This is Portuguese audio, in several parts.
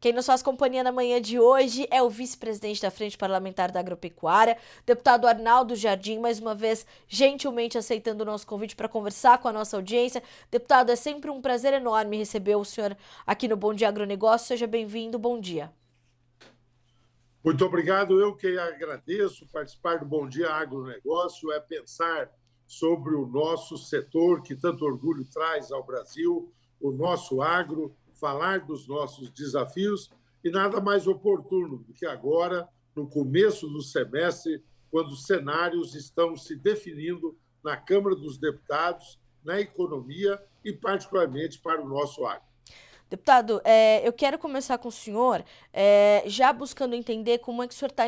Quem nos faz companhia na manhã de hoje é o vice-presidente da Frente Parlamentar da Agropecuária, deputado Arnaldo Jardim, mais uma vez gentilmente aceitando o nosso convite para conversar com a nossa audiência. Deputado, é sempre um prazer enorme receber o senhor aqui no Bom Dia Agronegócio. Seja bem-vindo, bom dia. Muito obrigado. Eu que agradeço. Participar do Bom Dia Agronegócio é pensar sobre o nosso setor que tanto orgulho traz ao Brasil, o nosso agro, falar dos nossos desafios e nada mais oportuno do que agora, no começo do semestre, quando os cenários estão se definindo na Câmara dos Deputados, na economia e particularmente para o nosso agro. Deputado, eu quero começar com o senhor, já buscando entender como é que o senhor está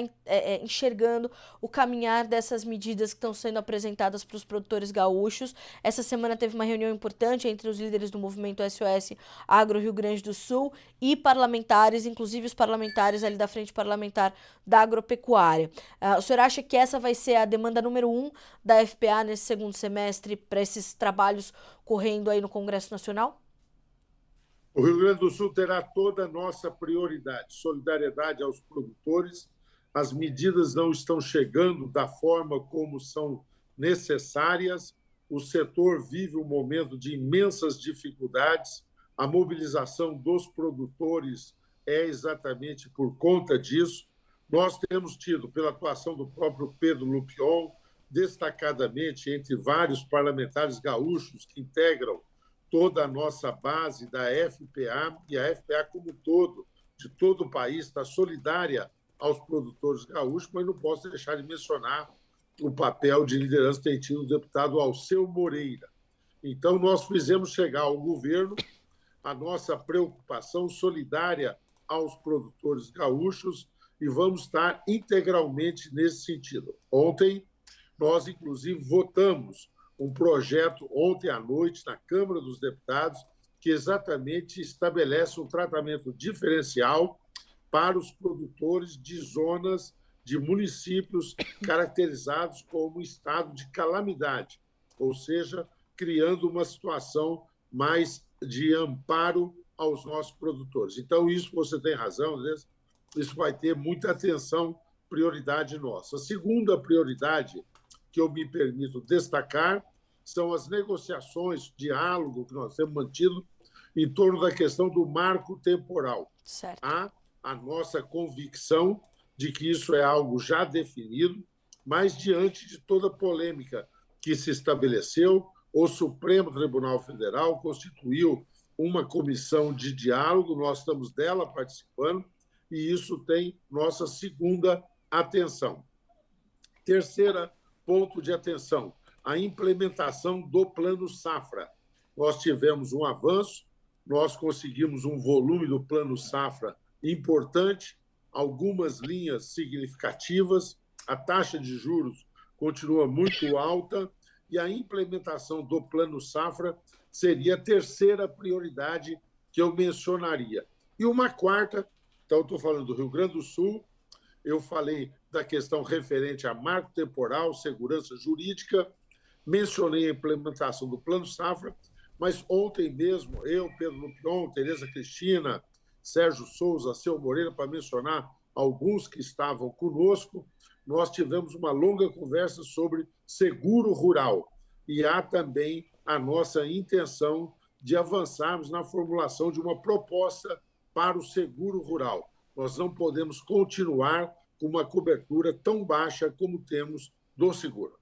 enxergando o caminhar dessas medidas que estão sendo apresentadas para os produtores gaúchos. Essa semana teve uma reunião importante entre os líderes do movimento SOS Agro Rio Grande do Sul e parlamentares, inclusive os parlamentares ali da Frente Parlamentar da Agropecuária. O senhor acha que essa vai ser a demanda número 1 da FPA nesse segundo semestre para esses trabalhos correndo aí no Congresso Nacional? O Rio Grande do Sul terá toda a nossa prioridade, solidariedade aos produtores. As medidas não estão chegando da forma como são necessárias. O setor vive um momento de imensas dificuldades. A mobilização dos produtores é exatamente por conta disso. Nós temos tido, pela atuação do próprio Pedro Lupion, destacadamente entre vários parlamentares gaúchos que integram toda a nossa base da FPA, e a FPA como um todo, de todo o país, está solidária aos produtores gaúchos, mas não posso deixar de mencionar o papel de liderança que tem tido o deputado Alceu Moreira. Então, nós fizemos chegar ao governo a nossa preocupação solidária aos produtores gaúchos e vamos estar integralmente nesse sentido. Ontem, nós, inclusive, votamos um projeto ontem à noite na Câmara dos Deputados que exatamente estabelece um tratamento diferencial para os produtores de zonas, de municípios caracterizados como estado de calamidade, ou seja, criando uma situação mais de amparo aos nossos produtores. Então, isso você tem razão, isso vai ter muita atenção, prioridade nossa. A segunda prioridade que eu me permito destacar são as negociações, diálogo que nós temos mantido em torno da questão do marco temporal. Certo. Há a nossa convicção de que isso é algo já definido, mas diante de toda a polêmica que se estabeleceu, o Supremo Tribunal Federal constituiu uma comissão de diálogo, nós estamos dela participando, e isso tem nossa segunda atenção. Terceira ponto de atenção, a implementação do Plano Safra. Nós tivemos um avanço, nós conseguimos um volume do Plano Safra importante, algumas linhas significativas, a taxa de juros continua muito alta e a implementação do Plano Safra seria a terceira prioridade que eu mencionaria. E uma quarta, então estou falando do Rio Grande do Sul, eu falei da questão referente a marco temporal, segurança jurídica, mencionei a implementação do Plano Safra, mas ontem mesmo, eu, Pedro Lupion, Tereza Cristina, Sérgio Souza, Alceu Moreira, para mencionar alguns que estavam conosco, nós tivemos uma longa conversa sobre seguro rural. E há também a nossa intenção de avançarmos na formulação de uma proposta para o seguro rural. Nós não podemos continuar com uma cobertura tão baixa como temos do seguro.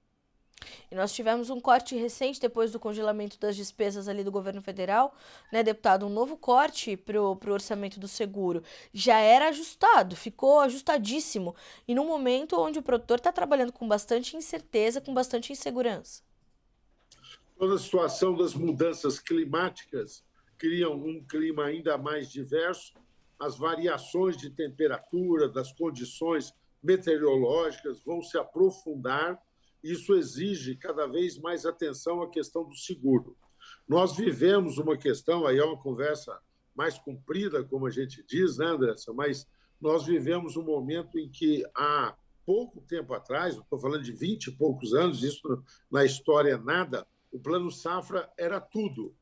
E nós tivemos um corte recente depois do congelamento das despesas ali do governo federal, né, deputado? Um novo corte pro orçamento do seguro. Já era ajustado, ficou ajustadíssimo. E num momento onde o produtor está trabalhando com bastante incerteza, com bastante insegurança. Toda a situação das mudanças climáticas criam um clima ainda mais diverso. As variações de temperatura, das condições meteorológicas vão se aprofundar. Isso exige cada vez mais atenção à questão do seguro. Nós vivemos uma questão, aí é uma conversa mais comprida, como a gente diz, né, Andressa? Mas nós vivemos um momento em que há pouco tempo atrás, estou falando de 20 e poucos anos, isso na história é nada, o Plano Safra era tudo.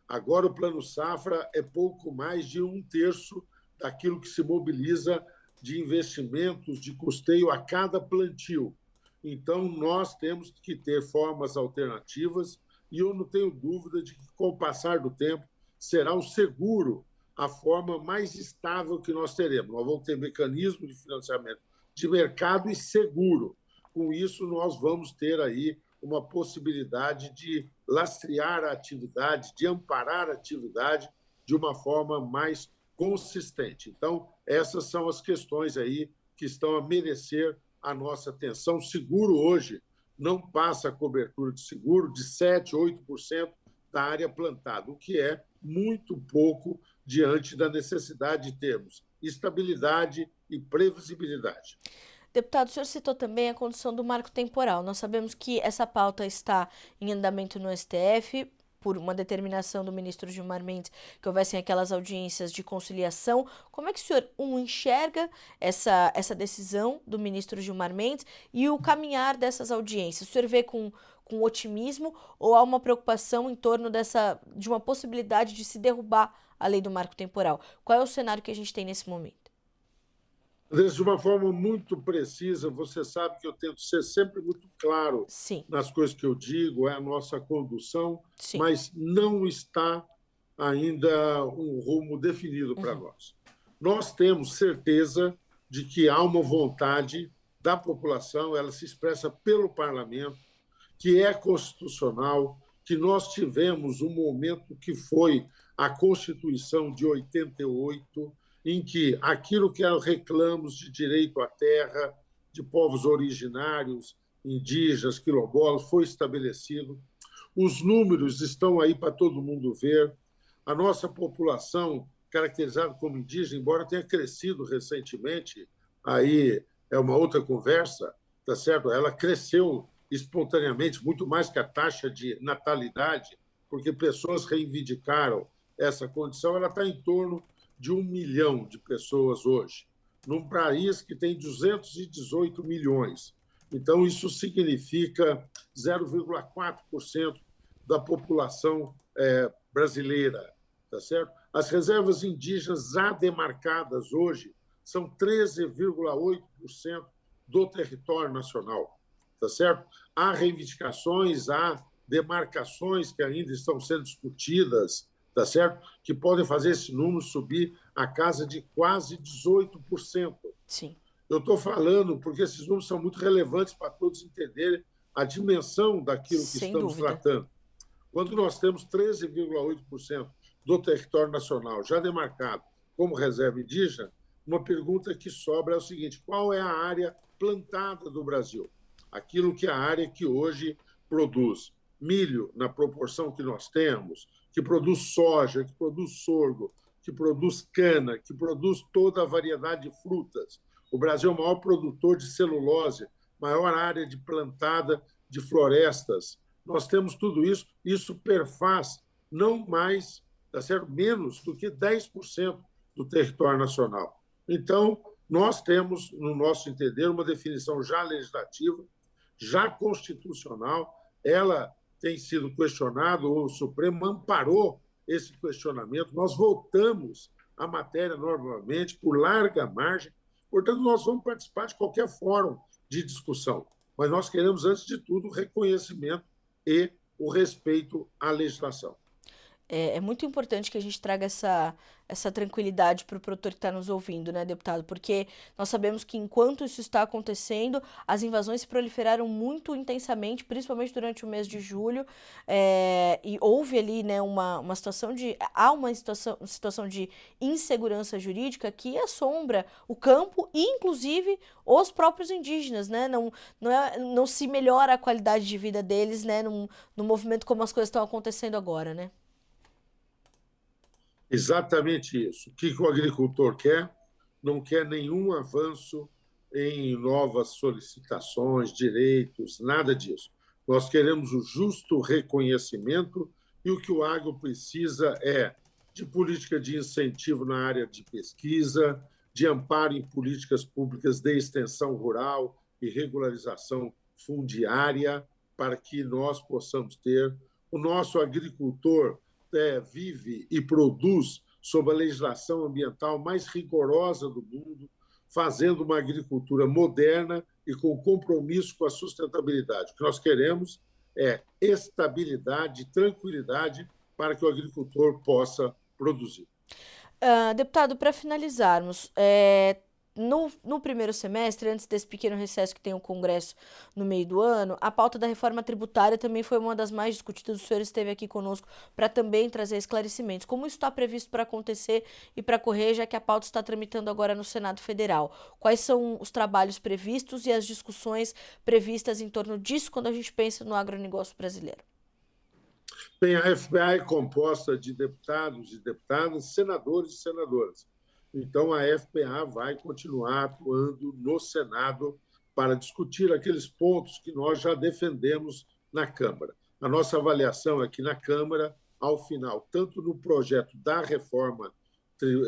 Agora o Plano Safra é pouco mais de 1/3 aquilo que se mobiliza de investimentos, de custeio a cada plantio. Então, nós temos que ter formas alternativas e eu não tenho dúvida de que, com o passar do tempo, será o seguro a forma mais estável que nós teremos. Nós vamos ter mecanismo de financiamento de mercado e seguro. Com isso, nós vamos ter aí uma possibilidade de lastrear a atividade, de amparar a atividade de uma forma mais consistente. Então, essas são as questões aí que estão a merecer a nossa atenção. Seguro hoje não passa a cobertura de seguro de 7%, 8% da área plantada, o que é muito pouco diante da necessidade de termos estabilidade e previsibilidade. Deputado, o senhor citou também a condição do marco temporal. Nós sabemos que essa pauta está em andamento no STF, por uma determinação do ministro Gilmar Mendes, que houvessem aquelas audiências de conciliação. Como é que o senhor, enxerga essa decisão do ministro Gilmar Mendes e o caminhar dessas audiências? O senhor vê com otimismo ou há uma preocupação em torno de uma possibilidade de se derrubar a lei do marco temporal? Qual é o cenário que a gente tem nesse momento? De uma forma muito precisa, você sabe que eu tento ser sempre muito claro Sim, nas coisas que eu digo, é a nossa condução, sim. mas não está ainda um rumo definido para Uhum. nós. Nós temos certeza de que há uma vontade da população, ela se expressa pelo parlamento, que é constitucional, que nós tivemos um momento que foi a Constituição de 88, em que aquilo que eram reclamos de direito à terra, de povos originários, indígenas, quilombolas, foi estabelecido. Os números estão aí para todo mundo ver. A nossa população, caracterizada como indígena, embora tenha crescido recentemente, aí é uma outra conversa, tá certo? Ela cresceu espontaneamente, muito mais que a taxa de natalidade, porque pessoas reivindicaram essa condição. Ela está em torno de 1 milhão de pessoas hoje, num país que tem 218 milhões. Então, isso significa 0,4% da população brasileira, tá certo? As reservas indígenas já demarcadas hoje são 13,8% do território nacional, tá certo? Há reivindicações, há demarcações que ainda estão sendo discutidas, tá certo? Que podem fazer esse número subir a casa de quase 18%. Sim, Eu estou falando porque esses números são muito relevantes para todos entenderem a dimensão daquilo que sem estamos dúvida. tratando. Quando nós temos 13,8% do território nacional já demarcado como reserva indígena, uma pergunta que sobra é o seguinte: qual é a área plantada do Brasil? Aquilo que é a área que hoje produz milho na proporção que nós temos, que produz soja, que produz sorgo, que produz cana, que produz toda a variedade de frutas. O Brasil é o maior produtor de celulose, maior área de plantada de florestas. Nós temos tudo isso, isso perfaz não mais, tá certo? Menos do que 10% do território nacional. Então, nós temos, no nosso entender, uma definição já legislativa, já constitucional, ela tem sido questionada, o Supremo amparou esse questionamento, nós voltamos a matéria normalmente, por larga margem, portanto, nós vamos participar de qualquer fórum de discussão, mas nós queremos, antes de tudo, o reconhecimento e o respeito à legislação. É muito importante que a gente traga essa tranquilidade para o produtor que está nos ouvindo, né, deputado? Porque nós sabemos que enquanto isso está acontecendo, as invasões se proliferaram muito intensamente, principalmente durante o mês de julho, e houve ali, né, uma situação de. Há uma situação de insegurança jurídica que assombra o campo e, inclusive, os próprios indígenas, né? Não se melhora a qualidade de vida deles, né, num movimento como as coisas estão acontecendo agora, né? Exatamente isso. O que o agricultor quer? Não quer nenhum avanço em novas solicitações, direitos, nada disso. Nós queremos o justo reconhecimento e o que o agro precisa é de política de incentivo na área de pesquisa, de amparo em políticas públicas de extensão rural e regularização fundiária, para que nós possamos ter. O nosso agricultor vive e produz sob a legislação ambiental mais rigorosa do mundo, fazendo uma agricultura moderna e com compromisso com a sustentabilidade. O que nós queremos é estabilidade, tranquilidade para que o agricultor possa produzir. Deputado, para finalizarmos, no primeiro semestre, antes desse pequeno recesso que tem o Congresso no meio do ano, a pauta da reforma tributária também foi uma das mais discutidas. O senhor esteve aqui conosco para também trazer esclarecimentos. Como isso está previsto para acontecer e para correr, já que a pauta está tramitando agora no Senado Federal? Quais são os trabalhos previstos e as discussões previstas em torno disso quando a gente pensa no agronegócio brasileiro? Bem, a FPA é composta de deputados e deputadas, senadores e senadoras. Então, a FPA vai continuar atuando no Senado para discutir aqueles pontos que nós já defendemos na Câmara. A nossa avaliação é que na Câmara, ao final, tanto no projeto da reforma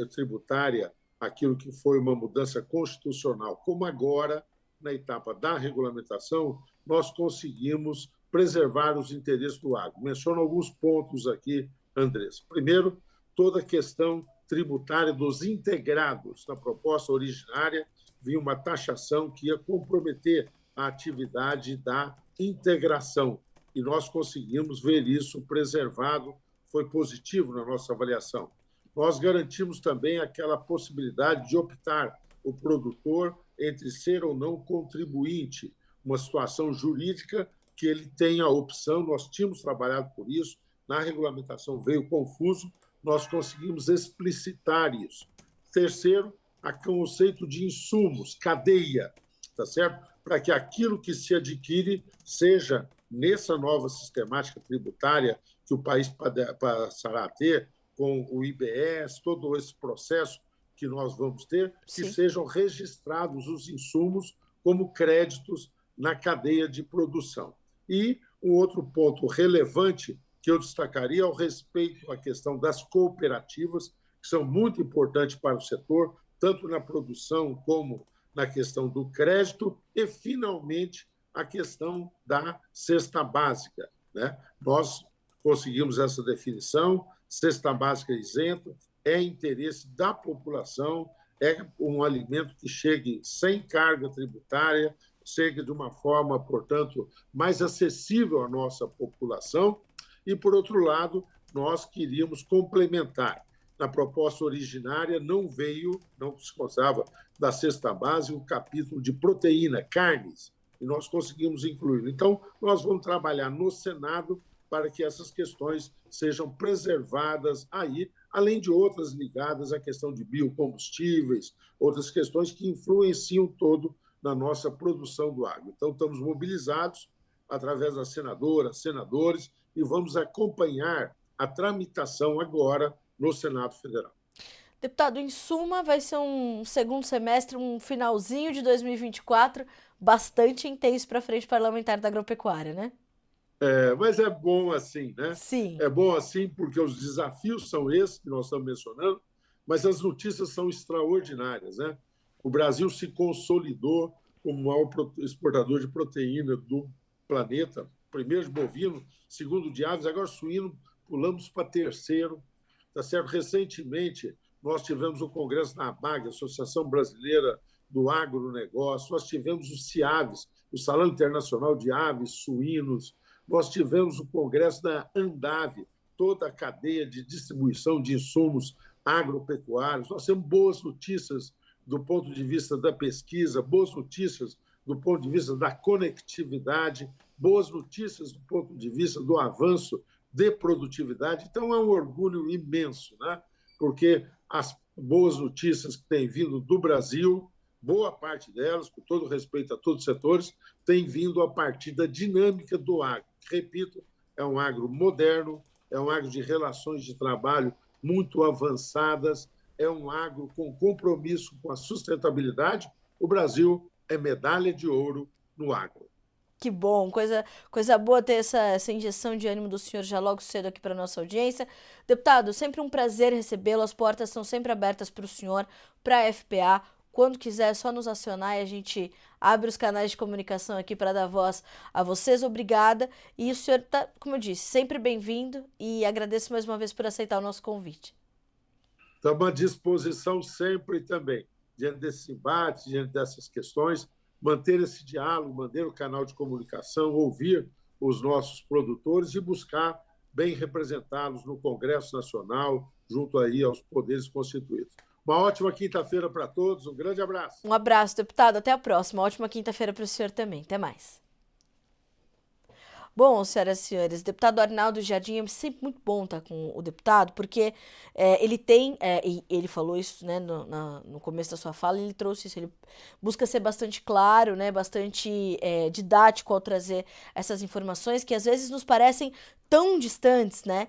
tributária, aquilo que foi uma mudança constitucional, como agora, na etapa da regulamentação, nós conseguimos preservar os interesses do agro. Menciono alguns pontos aqui, Andrés. Primeiro, toda a questão tributária dos integrados. Na proposta originária, vinha uma taxação que ia comprometer a atividade da integração. E nós conseguimos ver isso preservado, foi positivo na nossa avaliação. Nós garantimos também aquela possibilidade de optar o produtor entre ser ou não contribuinte, uma situação jurídica que ele tenha a opção. Nós tínhamos trabalhado por isso, na regulamentação veio confuso, nós conseguimos explicitar isso. Terceiro, o conceito de insumos, cadeia, tá certo? Para que aquilo que se adquire seja, nessa nova sistemática tributária que o país passará a ter, com o IBS, todo esse processo que nós vamos ter, que sejam registrados os insumos como créditos na cadeia de produção. E um outro ponto relevante que eu destacaria ao respeito à questão das cooperativas, que são muito importantes para o setor, tanto na produção como na questão do crédito, e, finalmente, a questão da cesta básica, né? Nós conseguimos essa definição, cesta básica isenta, é interesse da população, é um alimento que chegue sem carga tributária, chegue de uma forma, portanto, mais acessível à nossa população. E, por outro lado, nós queríamos complementar. Na proposta originária não se constava da cesta básica, o capítulo de proteína, carnes, e nós conseguimos incluir. Então, nós vamos trabalhar no Senado para que essas questões sejam preservadas aí, além de outras ligadas à questão de biocombustíveis, outras questões que influenciam todo na nossa produção do agro. Então, estamos mobilizados através das senadoras, senadores, e vamos acompanhar a tramitação agora no Senado Federal. Deputado, em suma, vai ser um segundo semestre, um finalzinho de 2024 bastante intenso para a frente parlamentar da agropecuária, né? Mas é bom assim, né? Sim. É bom assim porque os desafios são esses que nós estamos mencionando, mas as notícias são extraordinárias, né? O Brasil se consolidou como o maior exportador de proteína do planeta, primeiro de bovino, segundo de aves, agora suíno, pulamos para terceiro, tá certo? Recentemente, nós tivemos o Congresso da ABAG, Associação Brasileira do Agronegócio, nós tivemos o CIAVES, o Salão Internacional de Aves, Suínos, nós tivemos o Congresso da Andave, toda a cadeia de distribuição de insumos agropecuários. Nós temos boas notícias do ponto de vista da pesquisa, boas notícias do ponto de vista da conectividade, boas notícias do ponto de vista do avanço de produtividade. Então, é um orgulho imenso, né? Porque as boas notícias que têm vindo do Brasil, boa parte delas, com todo respeito a todos os setores, têm vindo a partir da dinâmica do agro. Repito, é um agro moderno, é um agro de relações de trabalho muito avançadas, é um agro com compromisso com a sustentabilidade. O Brasil é medalha de ouro no agro. Que bom, coisa boa ter essa injeção de ânimo do senhor já logo cedo aqui para a nossa audiência. Deputado, sempre um prazer recebê-lo, as portas estão sempre abertas para o senhor, para a FPA. Quando quiser, é só nos acionar e a gente abre os canais de comunicação aqui para dar voz a vocês. Obrigada. E o senhor está, como eu disse, sempre bem-vindo e agradeço mais uma vez por aceitar o nosso convite. Estamos à disposição sempre também, diante desse embate, diante dessas questões, manter esse diálogo, manter o canal de comunicação, ouvir os nossos produtores e buscar bem representá-los no Congresso Nacional, junto aí aos poderes constituídos. Uma ótima quinta-feira para todos, um grande abraço. Um abraço, deputado, até a próxima. Ótima quinta-feira para o senhor também. Até mais. Bom, senhoras e senhores, deputado Arnaldo Jardim, é sempre muito bom estar com o deputado, porque ele tem, e ele falou isso, né, no começo da sua fala, ele trouxe isso, ele busca ser bastante claro, né, bastante didático ao trazer essas informações que às vezes nos parecem tão distantes, né,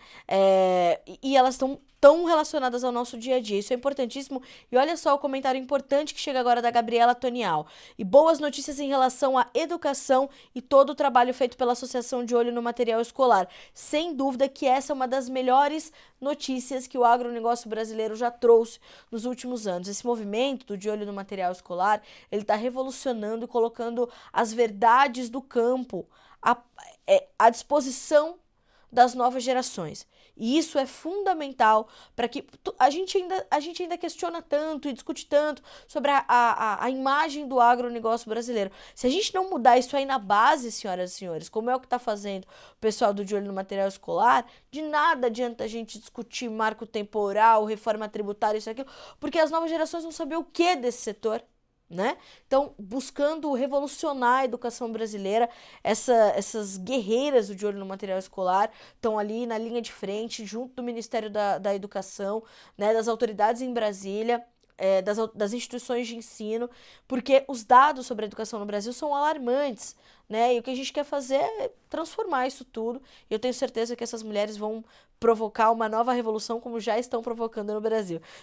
e elas estão tão relacionadas ao nosso dia a dia. Isso é importantíssimo. E olha só o comentário importante que chega agora da Gabriela Tonial. E boas notícias em relação à educação e todo o trabalho feito pela Associação de Olho no Material Escolar. Sem dúvida que essa é uma das melhores notícias que o agronegócio brasileiro já trouxe nos últimos anos. Esse movimento do De Olho no Material Escolar, ele está revolucionando, colocando as verdades do campo à disposição das novas gerações. E isso é fundamental para que a gente ainda questiona tanto e discute tanto sobre a imagem do agronegócio brasileiro. Se a gente não mudar isso aí na base, senhoras e senhores, como é o que está fazendo o pessoal do De Olho no Material Escolar, de nada adianta a gente discutir marco temporal, reforma tributária, isso e aquilo, porque as novas gerações vão saber o que desse setor. Né? Então, buscando revolucionar a educação brasileira, essas guerreiras do De Olho no Material Escolar estão ali na linha de frente, junto do Ministério da Educação, né, das autoridades em Brasília, das instituições de ensino, porque os dados sobre a educação no Brasil são alarmantes, né? E o que a gente quer fazer é transformar isso tudo. E eu tenho certeza que essas mulheres vão provocar uma nova revolução, como já estão provocando no Brasil.